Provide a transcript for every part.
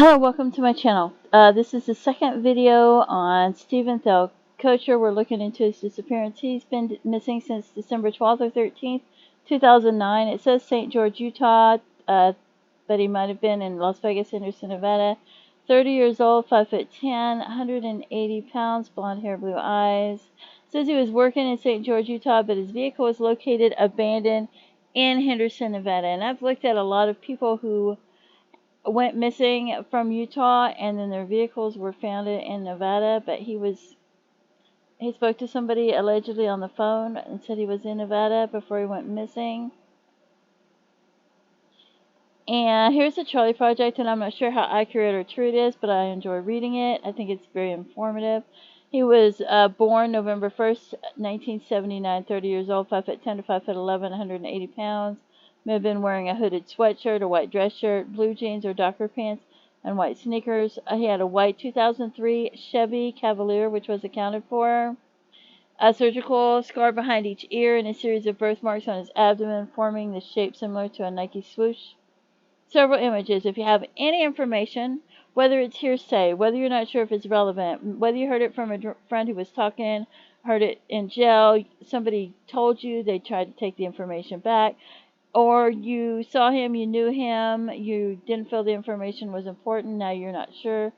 Welcome to my channel. This is the second video on Thell Koecher. We're looking into his disappearance. He's been missing since December 12th or 13th, 2009. It says St. George, Utah, but he might have been in Las Vegas, Henderson, Nevada. 30 years old, 5'10", 180 pounds, blonde hair, blue eyes. It says he was working in St. George, Utah, but his vehicle was located abandoned in Henderson, Nevada. And I've looked at a lot of people who went missing from Utah, and then their vehicles were found in Nevada, but he spoke to somebody allegedly on the phone and said he was in Nevada before he went missing. And here's the Charlie Project, and I'm not sure how accurate or true it is, but I enjoy reading it. I think it's very informative. He was born November 1st, 1979, 30 years old, 5'10" to 5'11", 180 pounds. May have been wearing a hooded sweatshirt, a white dress shirt, blue jeans or Docker pants, and white sneakers. He had a white 2003 Chevy Cavalier, which was accounted for. A surgical scar behind each ear and a series of birthmarks on his abdomen, forming the shape similar to a Nike swoosh. Several images. If you have any information, whether it's hearsay, whether you're not sure if it's relevant, whether you heard it from a friend who was talking, heard it in jail, somebody told you, they tried to take the information back, or you saw him, you knew him, you didn't feel the information was important, now you're not sure.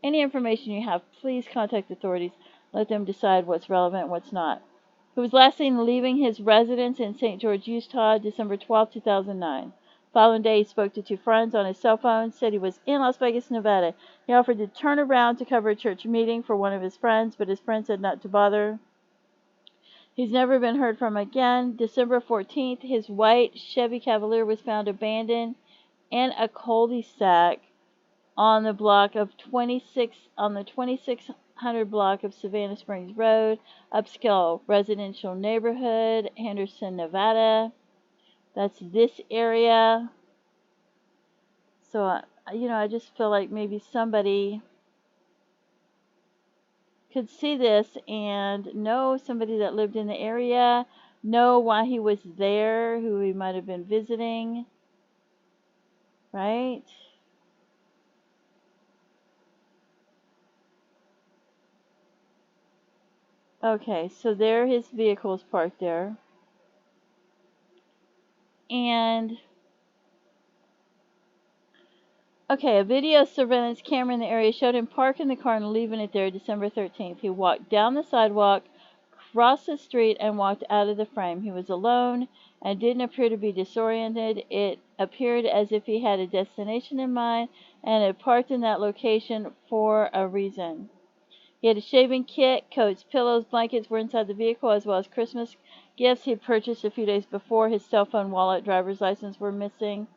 Any information you have, please contact authorities. Let them decide what's relevant and what's not. He was last seen leaving his residence in St. George, Utah, December 12, 2009. Following day, he spoke to two friends on his cell phone, said he was in Las Vegas, Nevada. He offered to turn around to cover a church meeting for one of his friends, but his friend said not to bother. He's never been heard from again. December 14th, his white Chevy Cavalier was found abandoned in a cul-de-sac on the 2600 block of Savannah Springs Road, upscale residential neighborhood, Henderson, Nevada. That's this area. So, I just feel like maybe somebody could see this and know somebody that lived in the area, know why he was there, who he might have been visiting, right? Okay, so there his vehicle is parked there. And okay, a video surveillance camera in the area showed him parking the car and leaving it there December 13th. He walked down the sidewalk, crossed the street, and walked out of the frame. He was alone and didn't appear to be disoriented. It appeared as if he had a destination in mind and had parked in that location for a reason. He had a shaving kit, coats, pillows, blankets were inside the vehicle, as well as Christmas gifts he had purchased a few days before. His cell phone, wallet, driver's license were missing.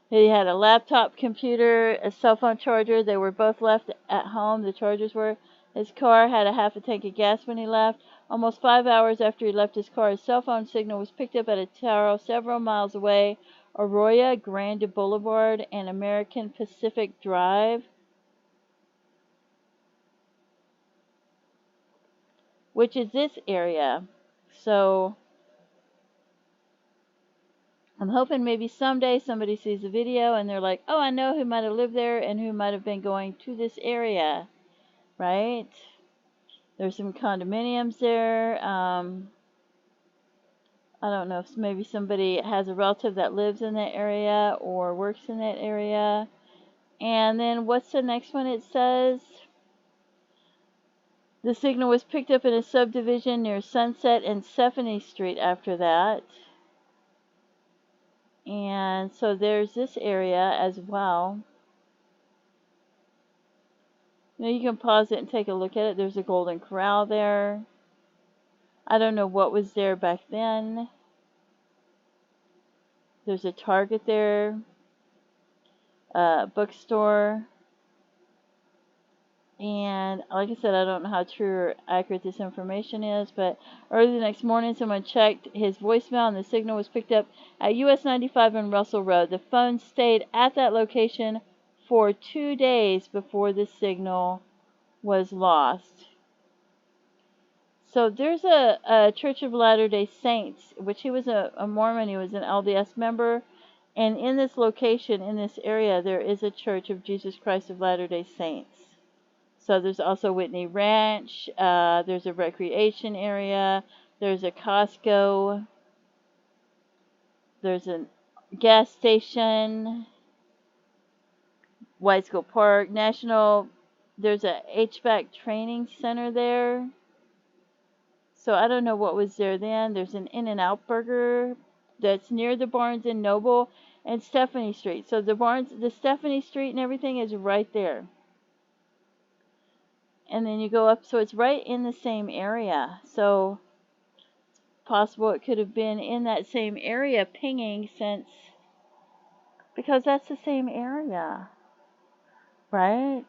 He had a laptop computer, a cell phone charger. They were both left at home. The chargers were. His car had a half a tank of gas when he left. Almost 5 hours after he left his car, his cell phone signal was picked up at a tower several miles away, Arroyo Grande Boulevard and American Pacific Drive, which is this area. So I'm hoping maybe someday somebody sees the video and they're like, oh, I know who might have lived there and who might have been going to this area, right? There's some condominiums there. I don't know if maybe somebody has a relative that lives in that area or works in that area. And then what's the next one? It says the signal was picked up in a subdivision near Sunset and Stephanie Street after that. And so there's this area as well. You can pause it and take a look at it. There's a Golden Corral there. I don't know what was there back then. There's a Target there, bookstore. And like I said, I don't know how true or accurate this information is, but early the next morning, someone checked his voicemail and the signal was picked up at US 95 and Russell Road. The phone stayed at that location for 2 days before the signal was lost. So there's a Church of Latter-day Saints, which he was a Mormon, he was an LDS member, And in this location, in this area, there is a Church of Jesus Christ of Latter-day Saints. So there's also Whitney Ranch, there's a recreation area, there's a Costco, there's a gas station, White School Park, there's a HVAC training center there. So I don't know what was there then. There's an In-N-Out Burger that's near the Barnes and Noble and Stephanie Street. So the Stephanie Street and everything is right there. And then you go up, so it's right in the same area. So it's possible it could have been in that same area pinging because that's the same area, right?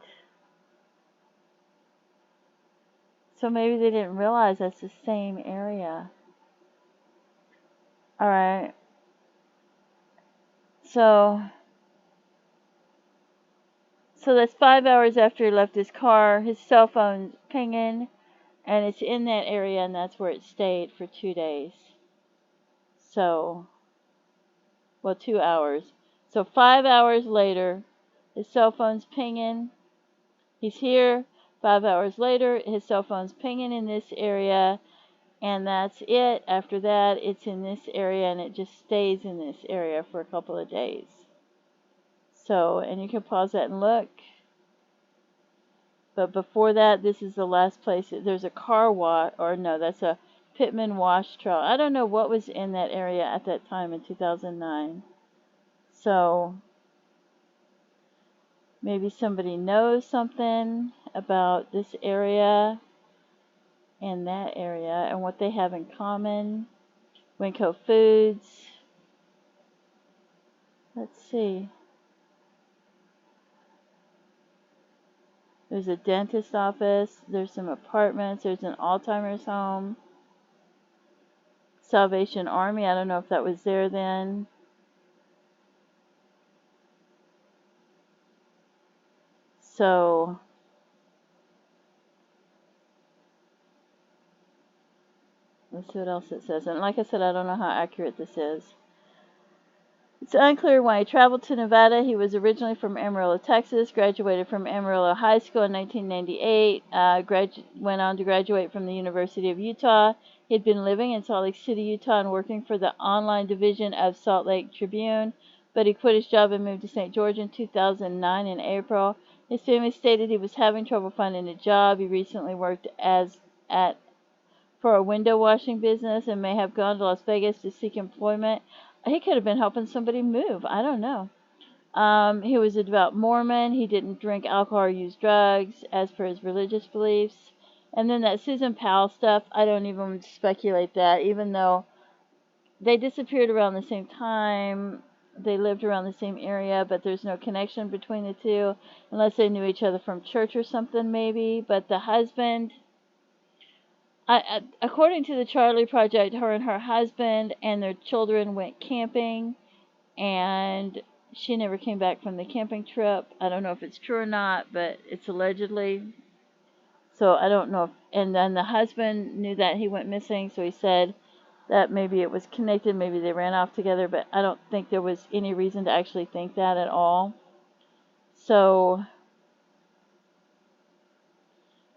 So maybe they didn't realize that's the same area. Alright. So that's 5 hours after he left his car. His cell phone's pinging, and it's in that area, and that's where it stayed for 2 days. So, 2 hours. So 5 hours later, his cell phone's pinging. He's here. 5 hours later, his cell phone's pinging in this area, and that's it. After that, it's in this area, and it just stays in this area for a couple of days. So, and you can pause that and look. But before that, this is the last place. There's a car wash, or no, that's a Pittman wash trail. I don't know what was in that area at that time in 2009. So maybe somebody knows something about this area and that area and what they have in common. Winco Foods. Let's see. There's a dentist office. There's some apartments. There's an Alzheimer's home. Salvation Army. I don't know if that was there then. So let's see what else it says. And like I said, I don't know how accurate this is. It's unclear why he traveled to Nevada. He was originally from Amarillo, Texas, graduated from Amarillo High School in 1998, went on to graduate from the University of Utah. He had been living in Salt Lake City, Utah, and working for the online division of Salt Lake Tribune, but he quit his job and moved to St. George in 2009 in April. His family stated he was having trouble finding a job. He recently worked for a window washing business and may have gone to Las Vegas to seek employment. He could have been helping somebody move. I don't know. He was a devout Mormon. He didn't drink alcohol or use drugs as per his religious beliefs. And then that Susan Powell stuff, I don't even speculate that, even though they disappeared around the same time. They lived around the same area, but there's no connection between the two, unless they knew each other from church or something maybe. But the husband, according to the Charlie Project, her and her husband and their children went camping, and she never came back from the camping trip. I don't know if it's true or not, but it's allegedly. So I don't know and then the husband knew that he went missing, so he said that maybe it was connected, maybe they ran off together, but I don't think there was any reason to actually think that at all. So,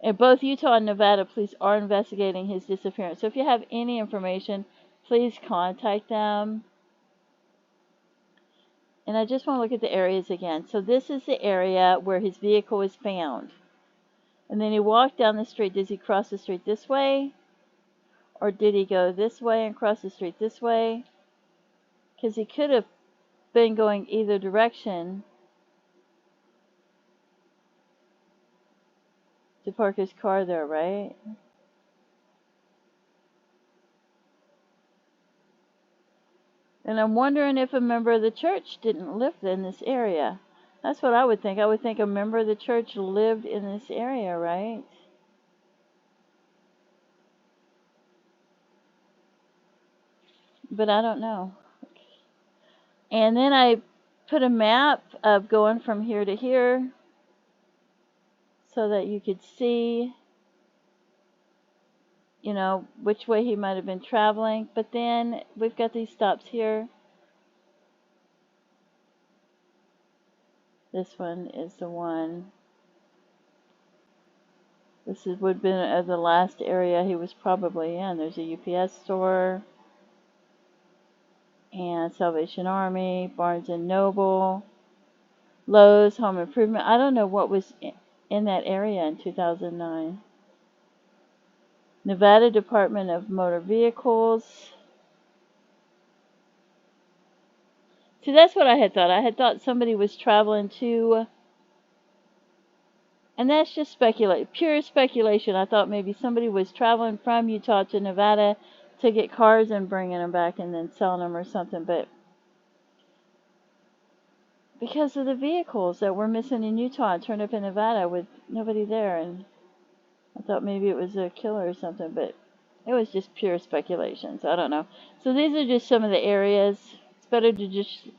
and both Utah and Nevada police are investigating his disappearance. So if you have any information, please contact them. And I just want to look at the areas again. So this is the area where his vehicle was found. And then he walked down the street. Does he cross the street this way? Or did he go this way and cross the street this way? Because he could have been going either direction to park his car there, right? And I'm wondering if a member of the church didn't live in this area. That's what I would think. I would think a member of the church lived in this area, right? But I don't know. And then I put a map of going from here to here so that you could see, you know, which way he might have been traveling. But then we've got these stops here. This one is the one. Would have been the last area he was probably in. There's a UPS store and Salvation Army, Barnes and Noble, Lowe's, Home Improvement. I don't know what was in that area in 2009. Nevada Department of Motor Vehicles. See, that's what I had thought. I had thought somebody was traveling to, and that's just pure speculation. I thought maybe somebody was traveling from Utah to Nevada to get cars and bringing them back and then selling them or something, but because of the vehicles that were missing in Utah and turned up in Nevada with nobody there, and I thought maybe it was a killer or something, but it was just pure speculation, so I don't know. So these are just some of the areas. It's better to just,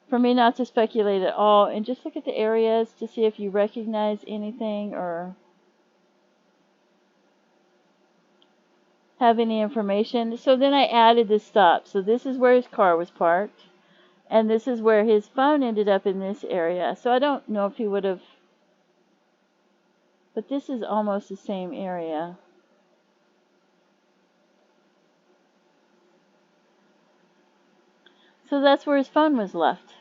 for me, not to speculate at all and just look at the areas to see if you recognize anything or have any information. So then I added the stop. So this is where his car was parked, and this is where his phone ended up in this area. So I don't know if he would have, but this is almost the same area. So that's where his phone was left.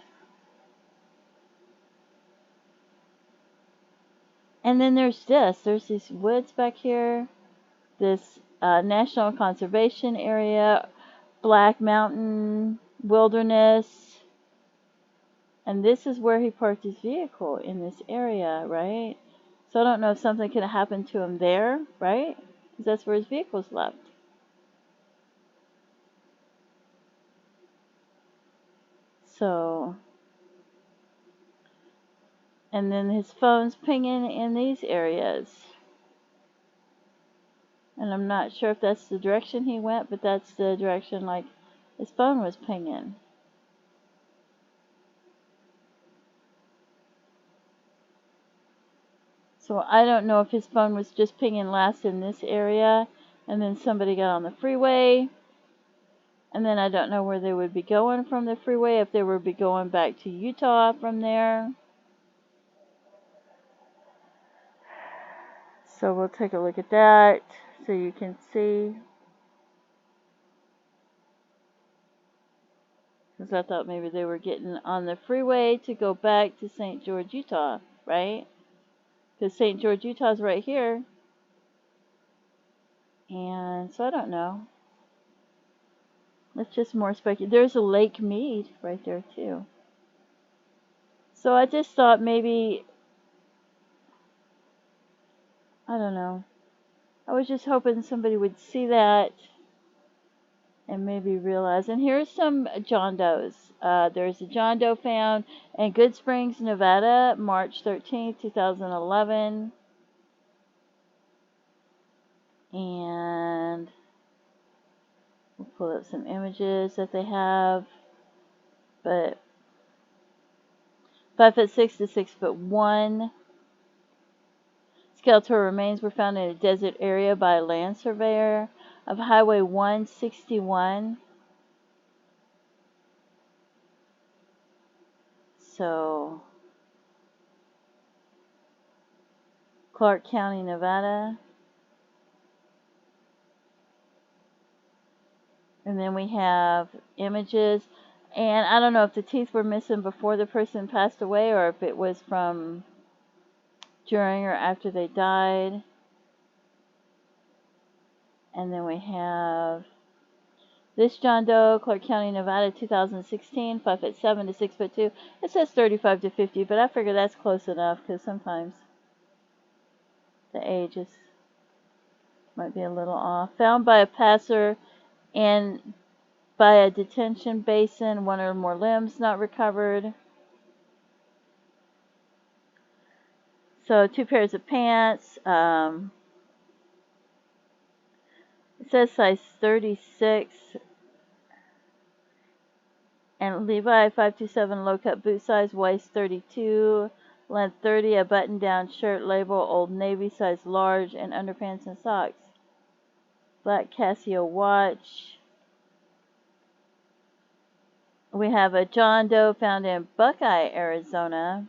And then there's these woods back here, this National Conservation Area, Black Mountain Wilderness, and this is where he parked his vehicle, in this area, right? So I don't know if something could have happened to him there, right? Because that's where his vehicle's left. So, and then his phone's pinging in these areas. And I'm not sure if that's the direction he went, but that's the direction, like, his phone was pinging. So I don't know if his phone was just pinging last in this area, and then somebody got on the freeway, and then I don't know where they would be going from the freeway, if they would be going back to Utah from there. So we'll take a look at that so you can see. Because I thought maybe they were getting on the freeway to go back to St. George, Utah, right? Because St. George, Utah is right here. And so I don't know. That's just more speculation. There's a Lake Mead right there too. So I just thought maybe, I don't know. I was just hoping somebody would see that and maybe realize. And here's some John Does. There's a John Doe found in Good Springs, Nevada, March 13th, 2011. And we'll pull up some images that they have. But 5'6" to 6'1". Skeletal remains were found in a desert area by a land surveyor of Highway 161. So, Clark County, Nevada. And then we have images. And I don't know if the teeth were missing before the person passed away or if it was from during or after they died. And then we have this John Doe, Clark County, Nevada, 2016, 5'7" to 6'2". It says 35 to 50, but I figure that's close enough because sometimes the age might be a little off. Found by a passer and by a detention basin, one or more limbs not recovered. So 2 pairs of pants. It says size 36. And Levi 527 low cut boot size, waist 32, length 30, a button down shirt label Old Navy size large, and underpants and socks. Black Casio watch. We have a John Doe found in Buckeye, Arizona.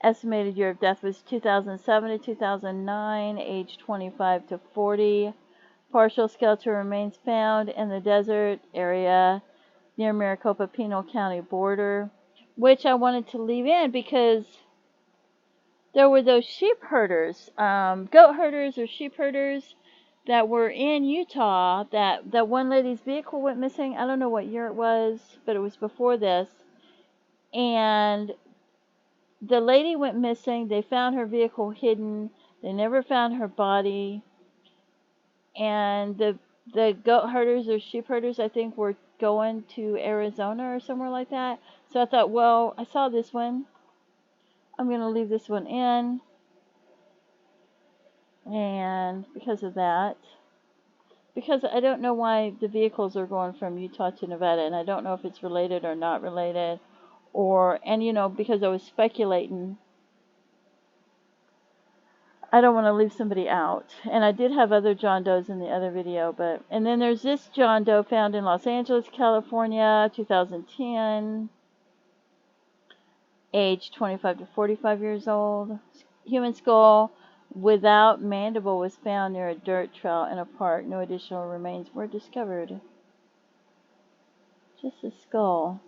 Estimated year of death was 2007 to 2009, age 25 to 40. Partial skeletal remains found in the desert area near Maricopa Pinal County border, which I wanted to leave in because there were those sheep herders, goat herders or sheep herders that were in Utah. That one lady's vehicle went missing. I don't know what year it was, but it was before this. And the lady went missing. They found her vehicle hidden. They never found her body. And the goat herders or sheep herders, I think, were going to Arizona or somewhere like that. So I thought, well, I saw this one. I'm going to leave this one in. And because of that, because I don't know why the vehicles are going from Utah to Nevada, and I don't know if it's related or not related, or, and you know, because I was speculating, I don't want to leave somebody out. And I did have other John Does in the other video, but, and then there's this John Doe found in Los Angeles, California, 2010, age 25 to 45 years old. Human skull without mandible was found near a dirt trail in a park. No additional remains were discovered. Just a skull.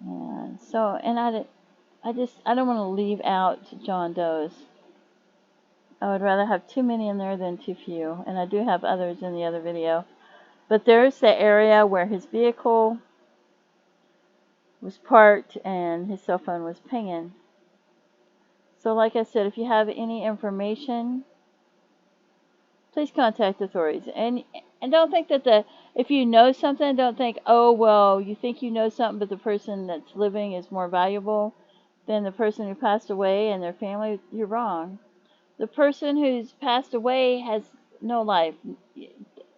And so, and I don't want to leave out John Does. I would rather have too many in there than too few. And I do have others in the other video. But there's the area where his vehicle was parked and his cell phone was pinging. So like I said, if you have any information, please contact authorities. And don't think that if you know something, don't think, oh, well, you think you know something, but the person that's living is more valuable than the person who passed away and their family. You're wrong. The person who's passed away has no life. You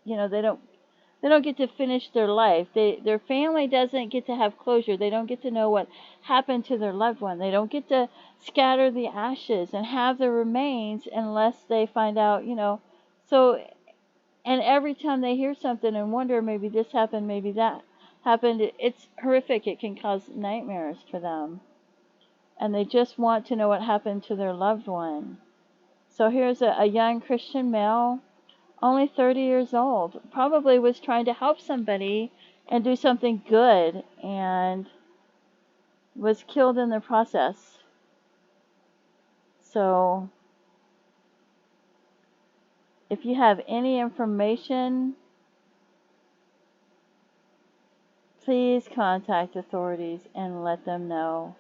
know, they don't get to finish their life. Their family doesn't get to have closure. They don't get to know what happened to their loved one. They don't get to scatter the ashes and have the remains unless they find out, you know. So, and every time they hear something and wonder, maybe this happened, maybe that happened, it's horrific. It can cause nightmares for them. And they just want to know what happened to their loved one. So here's a young Christian male, only 30 years old, probably was trying to help somebody and do something good and was killed in the process. So if you have any information, please contact authorities and let them know.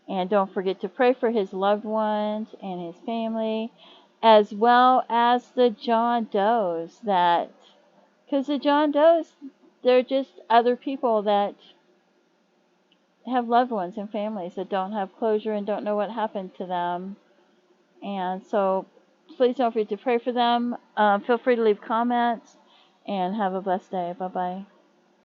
And don't forget to pray for his loved ones and his family, as well as the John Does that, because the John Does, they're just other people that have loved ones and families that don't have closure and don't know what happened to them. And so please don't forget to pray for them. Feel free to leave comments and have a blessed day. Bye-bye.